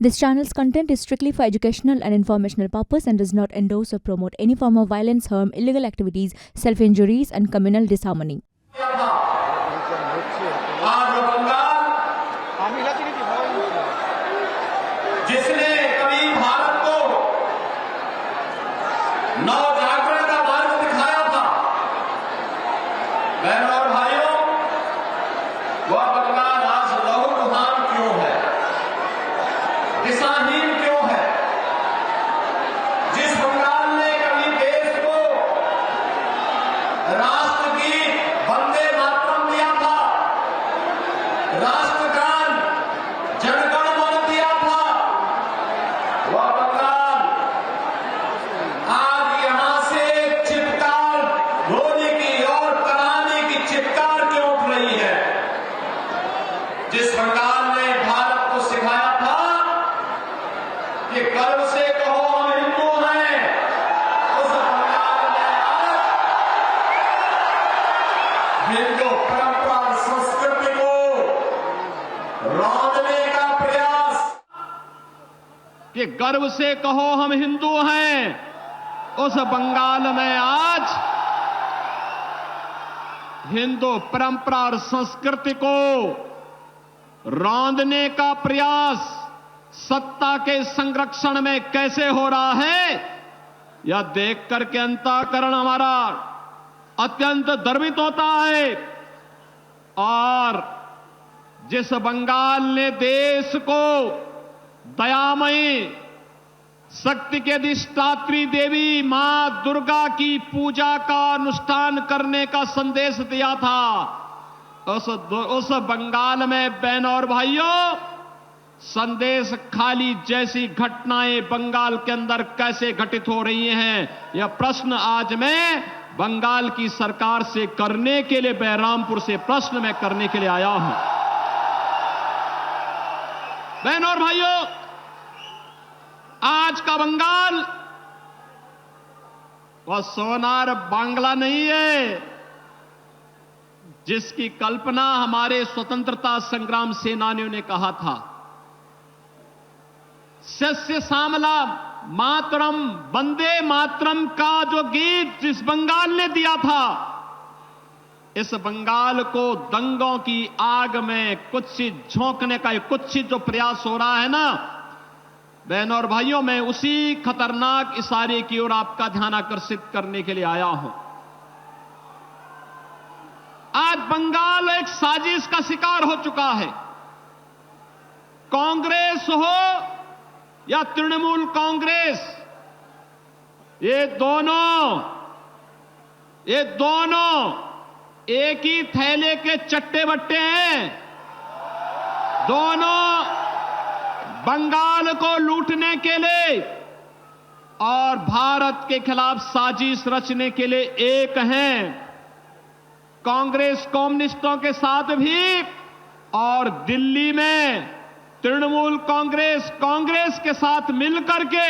This channel's content is strictly for educational and informational purpose and does not endorse or promote any form of violence, harm, illegal activities, self-injuries and communal disharmony. जिसने कभी भारत को नवजागरण का मार्ग दिखाया था, बहनों और भाइयों, वह बंगाल आज लहूलुहान क्यों है, दिशाहीन क्यों है? जिस बंगाल ने कभी देश को राष्ट्रगीत वंदे मातरम दिया था, राष्ट्रगान जनगण मन दिया था, वह बंगाल आज यहां से चित्कार रोने की और कराने की चित्कार क्यों उठ रही है? जिस बंगाल ने भारत को सिखाया था कि गर्व से कहो हम हिंदू हैं, उस बंगाल ने आज हिंदू परंपरा और संस्कृति को रौंदने का प्रयास, कि गर्व से कहो हम हिंदू हैं, उस बंगाल में आज हिंदू परंपरा और संस्कृति को रौंदने का प्रयास सत्ता के संरक्षण में कैसे हो रहा है, यह देख करके अंतःकरण हमारा अत्यंत द्रवित होता है। और जिस बंगाल ने देश को दयामयी शक्ति के अधिष्ठात्री देवी मां दुर्गा की पूजा का अनुष्ठान करने का संदेश दिया था, उस बंगाल में बहनों और भाइयों, संदेश खाली जैसी घटनाएं बंगाल के अंदर कैसे घटित हो रही हैं, यह प्रश्न आज मैं बंगाल की सरकार से करने के लिए, बहरामपुर से प्रश्न मैं करने के लिए आया हूं। बहनों और भाइयों, आज का बंगाल वह सोनार बांग्ला नहीं है जिसकी कल्पना हमारे स्वतंत्रता संग्राम सेनानियों ने कहा था। सस्य श्यामला मातरम वंदे मातरम का जो गीत जिस बंगाल ने दिया था, इस बंगाल को दंगों की आग में कुत्सित झोंकने का कुत्सित जो प्रयास हो रहा है ना, बहनों और भाइयों, मैं उसी खतरनाक इशारे की ओर आपका ध्यान आकर्षित करने के लिए आया हूं। आज बंगाल एक साजिश का शिकार हो चुका है। कांग्रेस हो या तृणमूल कांग्रेस, ये दोनों एक ही थैले के चट्टे बट्टे हैं। दोनों बंगाल को लूटने के लिए और भारत के खिलाफ साजिश रचने के लिए एक हैं। कांग्रेस कम्युनिस्टों के साथ भी और दिल्ली में तृणमूल कांग्रेस के साथ मिलकर के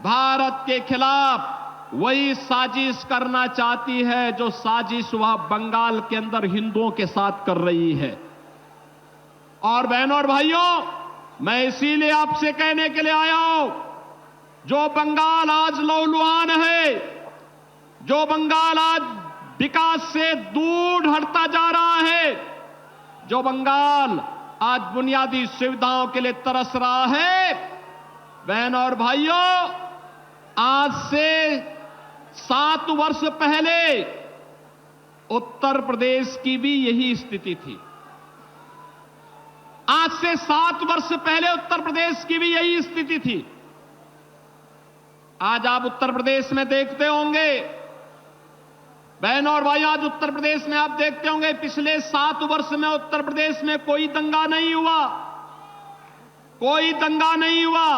भारत के खिलाफ वही साजिश करना चाहती है जो साजिश वह बंगाल के अंदर हिंदुओं के साथ कर रही है। और बहनों और भाइयों, मैं इसीलिए आपसे कहने के लिए आया हूं, जो बंगाल आज लहूलुहान है, जो बंगाल आज विकास से दूर हटता जा रहा है, जो बंगाल आज बुनियादी सुविधाओं के लिए तरस रहा है, बहनों और भाइयों, आज से 7 वर्ष पहले उत्तर प्रदेश की भी यही स्थिति थी। आज से 7 वर्ष पहले उत्तर प्रदेश की भी यही स्थिति थी। आज आप उत्तर प्रदेश में देखते होंगे, बहनों और भाइयों, आज उत्तर प्रदेश में आप देखते होंगे पिछले 7 वर्ष में उत्तर प्रदेश में कोई दंगा नहीं हुआ, कोई दंगा नहीं हुआ।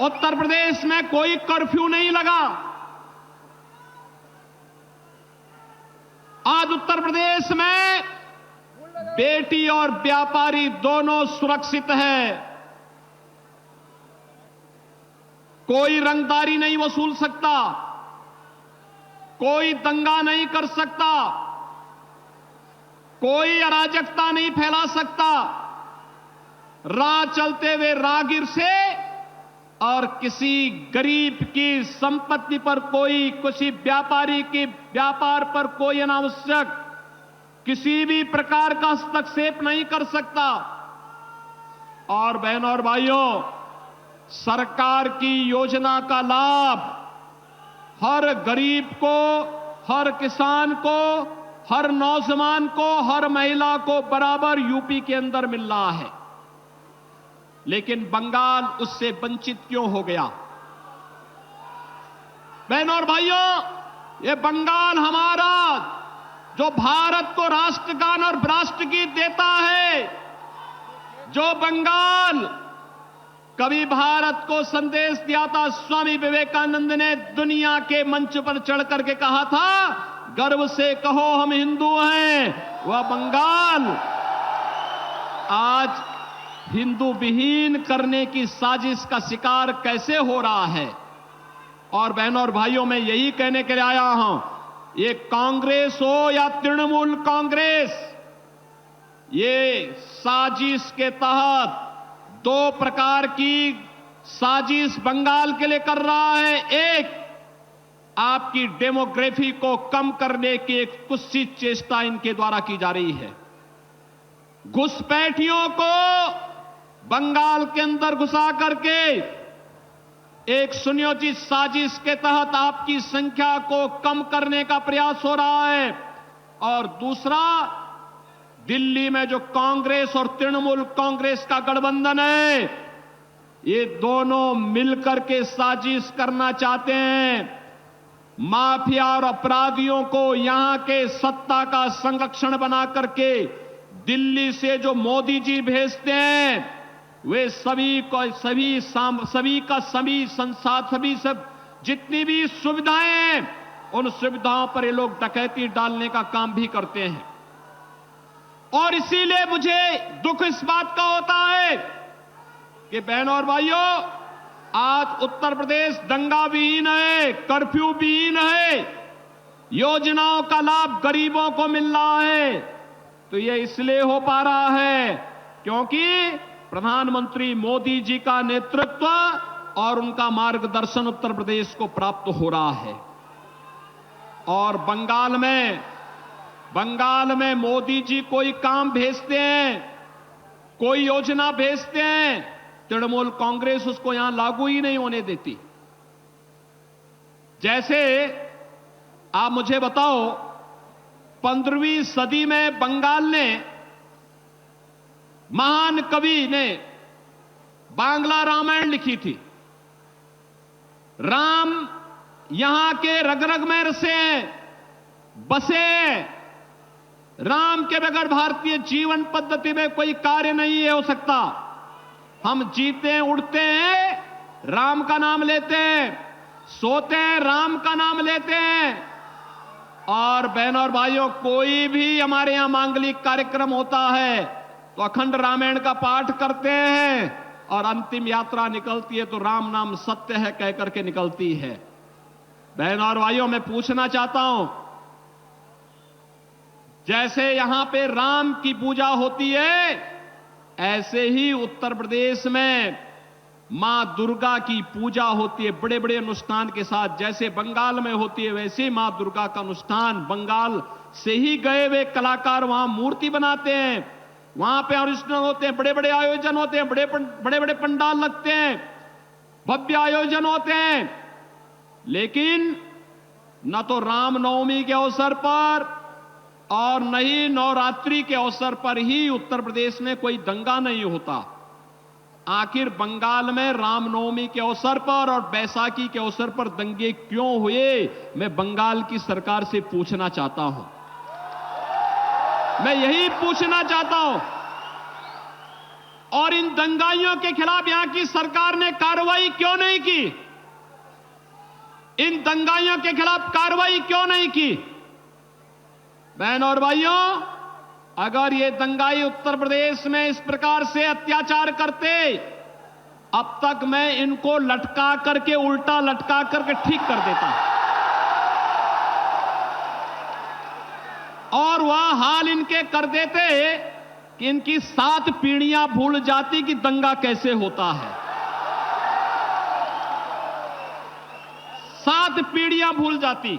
उत्तर प्रदेश में कोई कर्फ्यू नहीं लगा। आज उत्तर प्रदेश में बेटी और व्यापारी दोनों सुरक्षित है। कोई रंगदारी नहीं वसूल सकता, कोई दंगा नहीं कर सकता। कोई अराजकता नहीं फैला सकता। राह चलते हुए राहगीर से और किसी गरीब की संपत्ति पर कोई, किसी व्यापारी के व्यापार पर कोई अनावश्यक किसी भी प्रकार का हस्तक्षेप नहीं कर सकता। और बहनों और भाइयों, सरकार की योजना का लाभ हर गरीब को, हर किसान को, हर नौजवान को, हर महिला को बराबर यूपी के अंदर मिल रहा है। लेकिन बंगाल उससे वंचित क्यों हो गया? बहनों और भाइयों, ये बंगाल हमारा, जो भारत को राष्ट्रगान और राष्ट्रगीत देता है, जो बंगाल कभी भारत को संदेश दिया था, स्वामी विवेकानंद ने दुनिया के मंच पर चढ़ करके कहा था, गर्व से कहो हम हिंदू हैं, वह बंगाल आज हिंदू विहीन करने की साजिश का शिकार कैसे हो रहा है। और बहनों और भाइयों, मैं यही कहने के लिए आया हूं, ये कांग्रेस हो या तृणमूल कांग्रेस, ये साजिश के तहत दो प्रकार की साजिश बंगाल के लिए कर रहा है। एक, आपकी डेमोग्राफी को कम करने की एक कुत्सित चेष्टा इनके द्वारा की जा रही है। घुसपैठियों को बंगाल के अंदर घुसा करके एक सुनियोजित साजिश के तहत आपकी संख्या को कम करने का प्रयास हो रहा है। और दूसरा, दिल्ली में जो कांग्रेस और तृणमूल कांग्रेस का गठबंधन है, ये दोनों मिलकर के साजिश करना चाहते हैं। माफिया और अपराधियों को यहां के सत्ता का संरक्षण बना करके दिल्ली से जो मोदी जी भेजते हैं, वे सभी सब जितनी भी सुविधाएं हैं, उन सुविधाओं पर ये लोग डकैती डालने का काम भी करते हैं। और इसीलिए मुझे दुख इस बात का होता है कि बहनों और भाइयों, आज उत्तर प्रदेश दंगा विहीन है, कर्फ्यू विहीन है, योजनाओं का लाभ गरीबों को मिल रहा है। तो यह इसलिए हो पा रहा है क्योंकि प्रधानमंत्री मोदी जी का नेतृत्व और उनका मार्गदर्शन उत्तर प्रदेश को प्राप्त हो रहा है। और बंगाल में मोदी जी कोई काम भेजते हैं, कोई योजना भेजते हैं, तृणमूल कांग्रेस उसको यहां लागू ही नहीं होने देती। जैसे आप मुझे बताओ, 15वीं सदी में बंगाल ने, महान कवि ने बांग्ला रामायण लिखी थी। राम यहां के रग रग में रसे बसे। राम के बगैर भारतीय जीवन पद्धति में कोई कार्य नहीं हो सकता। हम जीते हैं, उड़ते हैं, राम का नाम लेते हैं, सोते हैं, राम का नाम लेते हैं। और बहनों और भाइयों, कोई भी हमारे यहां मांगलिक कार्यक्रम होता है तो अखंड रामायण का पाठ करते हैं और अंतिम यात्रा निकलती है तो राम नाम सत्य है कह करके निकलती है। बहनों और भाइयों, मैं पूछना चाहता हूं, जैसे यहां पे राम की पूजा होती है, ऐसे ही उत्तर प्रदेश में मां दुर्गा की पूजा होती है बड़े बड़े अनुष्ठान के साथ। जैसे बंगाल में होती है, वैसे मां दुर्गा का अनुष्ठान, बंगाल से ही गए हुए कलाकार वहां मूर्ति बनाते हैं, वहां पे ओरिजिनल होते हैं, बड़े बड़े आयोजन होते हैं, बड़े बड़े पंडाल लगते हैं, भव्य आयोजन होते हैं। लेकिन न तो रामनवमी के अवसर पर और न ही नवरात्रि के अवसर पर ही उत्तर प्रदेश में कोई दंगा नहीं होता। आखिर बंगाल में रामनवमी के अवसर पर और बैसाखी के अवसर पर दंगे क्यों हुए, मैं बंगाल की सरकार से पूछना चाहता हूं। मैं यही पूछना चाहता हूं। और इन दंगाइयों के खिलाफ यहां की सरकार ने कार्रवाई क्यों नहीं की? इन दंगाइयों के खिलाफ कार्रवाई क्यों नहीं की? बहनों और भाइयों, अगर ये दंगाई उत्तर प्रदेश में इस प्रकार से अत्याचार करते, अब तक मैं इनको लटका करके, उल्टा लटका करके ठीक कर देता। और वह हाल इनके कर देते कि इनकी 7 पीढ़ियां भूल जाती कि दंगा कैसे होता है। 7 पीढ़ियां भूल जाती।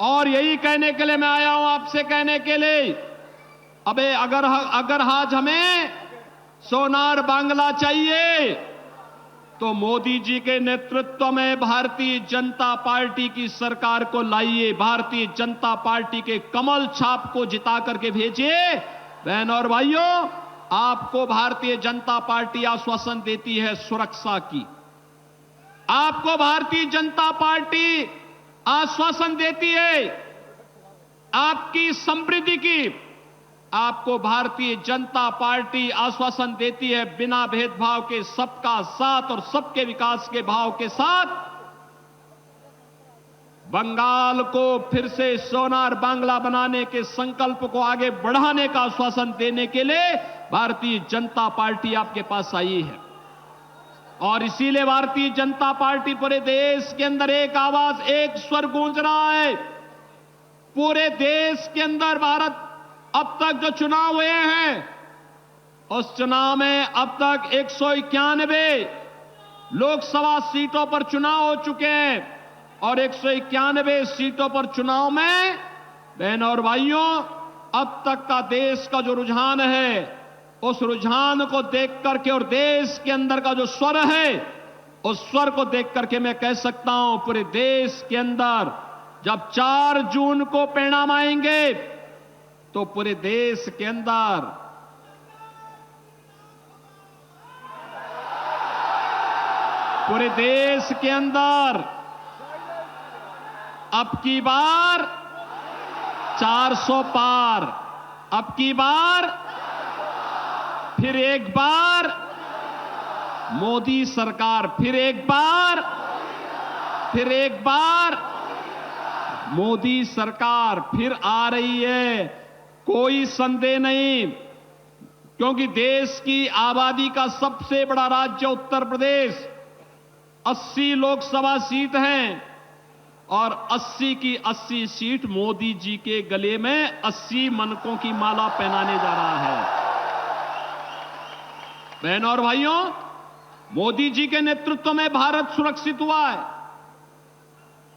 और यही कहने के लिए मैं आया हूं, आपसे कहने के लिए, अबे अगर आज हमें सोनार बांग्ला चाहिए तो मोदी जी के नेतृत्व में भारतीय जनता पार्टी की सरकार को लाइए, भारतीय जनता पार्टी के कमल छाप को जिता करके भेजिए। बहन और भाइयों, आपको भारतीय जनता पार्टी आश्वासन देती है सुरक्षा की, आपको भारतीय जनता पार्टी आश्वासन देती है आपकी समृद्धि की, आपको भारतीय जनता पार्टी आश्वासन देती है बिना भेदभाव के सबका साथ और सबके विकास के भाव के साथ बंगाल को फिर से सोनार बांग्ला बनाने के संकल्प को आगे बढ़ाने का आश्वासन देने के लिए भारतीय जनता पार्टी आपके पास आई है। और इसीलिए भारतीय जनता पार्टी पूरे देश के अंदर एक आवाज, एक स्वर गूंज रहा है। पूरे देश के अंदर भारत अब तक जो चुनाव हुए हैं, उस चुनाव में अब तक 191 लोकसभा सीटों पर चुनाव हो चुके हैं और 191 सीटों पर चुनाव में बहनों और भाइयों, अब तक का देश का जो रुझान है, उस रुझान को देख करके और देश के अंदर का जो स्वर है, उस स्वर को देख करके मैं कह सकता हूं पूरे देश के अंदर जब 4 जून को परिणाम आएंगे तो पूरे देश के अंदर अब की बार 400 पार, अब की बार फिर एक बार मोदी सरकार, फिर एक बार मोदी सरकार फिर आ रही है, कोई संदेह नहीं। क्योंकि देश की आबादी का सबसे बड़ा राज्य उत्तर प्रदेश, 80 लोकसभा सीट हैं और 80 की 80 सीट मोदी जी के गले में 80 मनकों की माला पहनाने जा रहा है। बहनों और भाइयों, मोदी जी के नेतृत्व में भारत सुरक्षित हुआ है,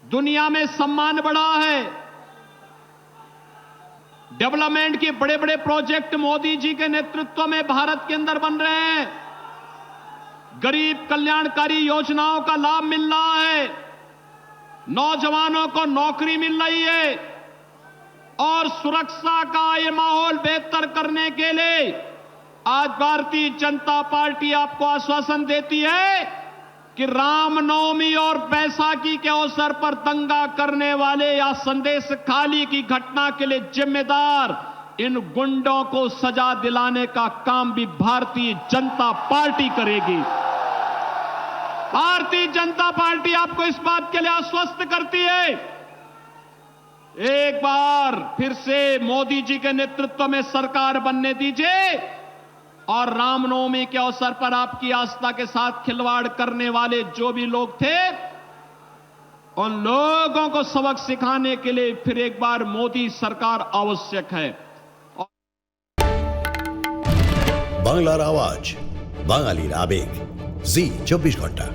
दुनिया में सम्मान बढ़ा है, डेवलपमेंट के बड़े बड़े प्रोजेक्ट मोदी जी के नेतृत्व में भारत के अंदर बन रहे हैं, गरीब कल्याणकारी योजनाओं का लाभ मिल रहा है, नौजवानों को नौकरी मिल रही है और सुरक्षा का ये माहौल बेहतर करने के लिए आज भारतीय जनता पार्टी आपको आश्वासन देती है कि रामनवमी और बैसाखी के अवसर पर दंगा करने वाले या संदेश खाली की घटना के लिए जिम्मेदार इन गुंडों को सजा दिलाने का काम भी भारतीय जनता पार्टी करेगी। भारतीय जनता पार्टी आपको इस बात के लिए आश्वस्त करती है, एक बार फिर से मोदी जी के नेतृत्व में सरकार बनने दीजिए और रामनवमी के अवसर पर आपकी आस्था के साथ खिलवाड़ करने वाले जो भी लोग थे, उन लोगों को सबक सिखाने के लिए फिर एक बार मोदी सरकार आवश्यक है। বাংলার আওয়াজ, বাঙালির আবেগ, জি 24 ঘন্টা।